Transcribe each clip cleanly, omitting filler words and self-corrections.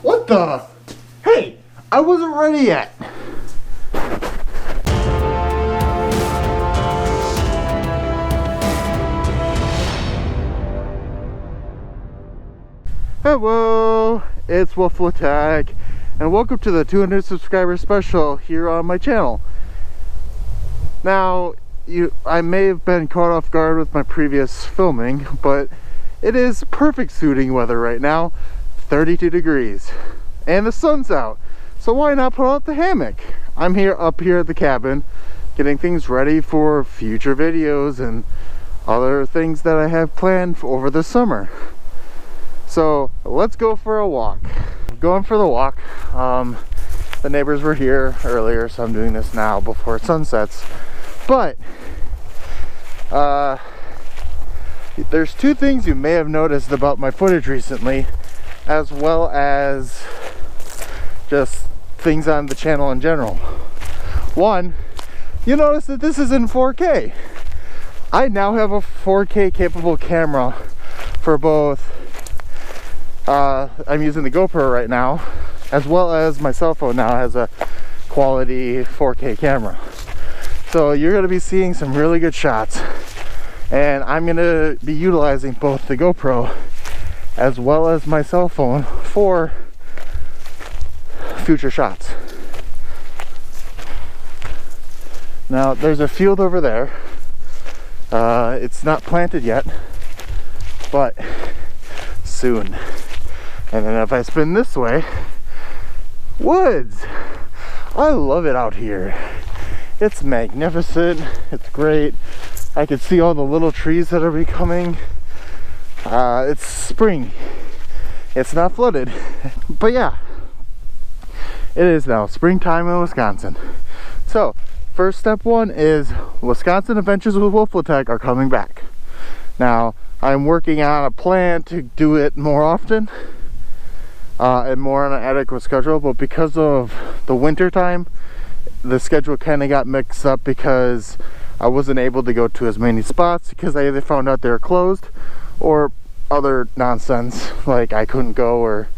What the? Hey, I wasn't ready yet. Hello, it's Wolfletech, and welcome to the 200 subscriber special here on my channel. Now, I may have been caught off guard with my previous filming, but it is perfect suiting weather right now. 32 degrees and the sun's out, so why not put out the hammock? I'm up here at the cabin getting things ready for future videos and other things that I have planned for over the summer. So let's go for a walk. I'm going for the walk. The neighbors were here earlier, so I'm doing this now before it sunsets. But there's two things you may have noticed about my footage recently, as well as just things on the channel in general. One, you notice that this is in 4K. I now have a 4K capable camera for both, I'm using the GoPro right now, as well as my cell phone now has a quality 4K camera. So you're going to be seeing some really good shots, and I'm going to be utilizing both the GoPro as well as my cell phone for future shots. Now there's a field over there. It's not planted yet, but soon. And then if I spin this way, woods. I love it out here. It's magnificent. It's great. I can see all the little trees that are becoming. It's spring. It's not flooded, but yeah, it is now springtime in Wisconsin. So first step one is Wisconsin Adventures with Wolfletech are coming back. Now I'm working on a plan to do it more often and more on an adequate schedule, but because of the winter time, the schedule kind of got mixed up because I wasn't able to go to as many spots because I either found out they were closed or other nonsense, like I couldn't go, or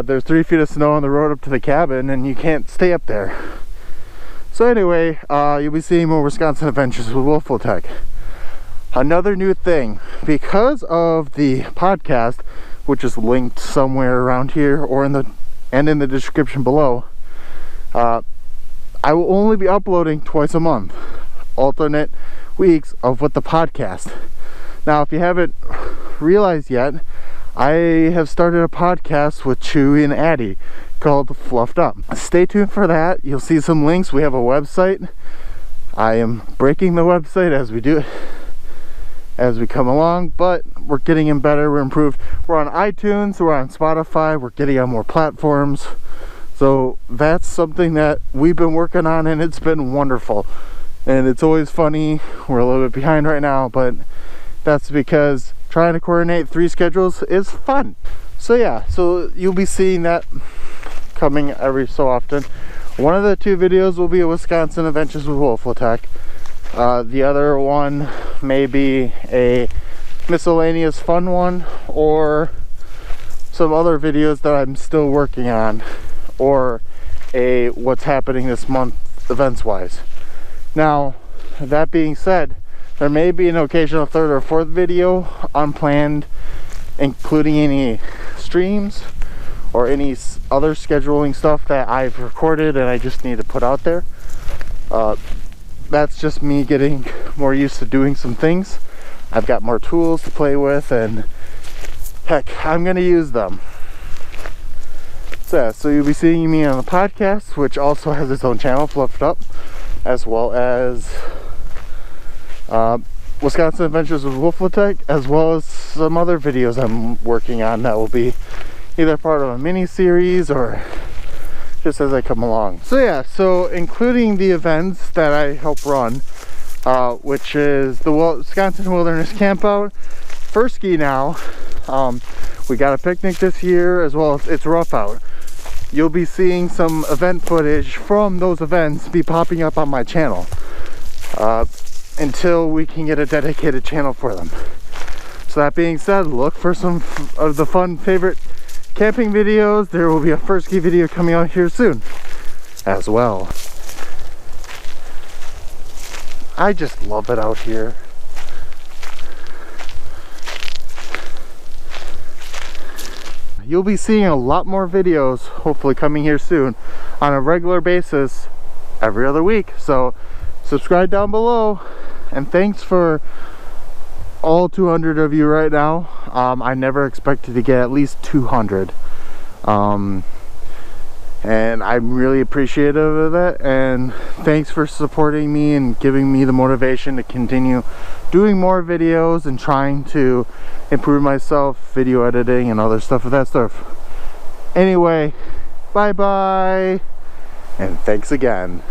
there's 3 feet of snow on the road up to the cabin and you can't stay up there. So anyway, you'll be seeing more Wisconsin Adventures with Wolfletech. Another new thing, because of the podcast, which is linked somewhere around here or in the description below, I will only be uploading twice a month, alternate weeks of with the podcast. Now, if you haven't realized yet, I have started a podcast with Chewy and Addie called Fluffed Up. Stay tuned for that. You'll see some links. We have a website. I am breaking the website as we do it, as we come along, but we're getting in better. We're improved. We're on iTunes, we're on Spotify, we're getting on more platforms. So that's something that we've been working on, and it's been wonderful. And it's always funny. We're a little bit behind right now, but that's because trying to coordinate 3 schedules is fun. So yeah, so you'll be seeing that coming every so often. One of the 2 videos will be a Wisconsin Adventures with Wolfletech. The other one may be a miscellaneous fun one, or some other videos that I'm still working on, or a what's happening this month events wise. Now, that being said, there may be an occasional 3rd or 4th video unplanned, including any streams or any other scheduling stuff that I've recorded and I just need to put out there. That's just me getting more used to doing some things. I've got more tools to play with, and heck, I'm gonna use them. So you'll be seeing me on the podcast, which also has its own channel, Fluffed Up, as well as Wisconsin Adventures with Wolfletech, as well as some other videos I'm working on that will be either part of a mini series or just as I come along. So yeah, so including the events that I help run, which is the Wisconsin Wilderness Campout, First Ski Now. We got a picnic this year, as well as It's Rough Out. You'll be seeing some event footage from those events be popping up on my channel until we can get a dedicated channel for them. So that being said, look for some of the fun favorite camping videos. There will be a first ski video coming out here soon as well. I just love it out here. You'll be seeing a lot more videos hopefully coming here soon on a regular basis every other week. So subscribe down below, and thanks for all 200 of you right now. I never expected to get at least 200, and I'm really appreciative of that, and thanks for supporting me and giving me the motivation to continue doing more videos and trying to improve myself, video editing and other stuff of that stuff. Anyway, bye bye, and thanks again.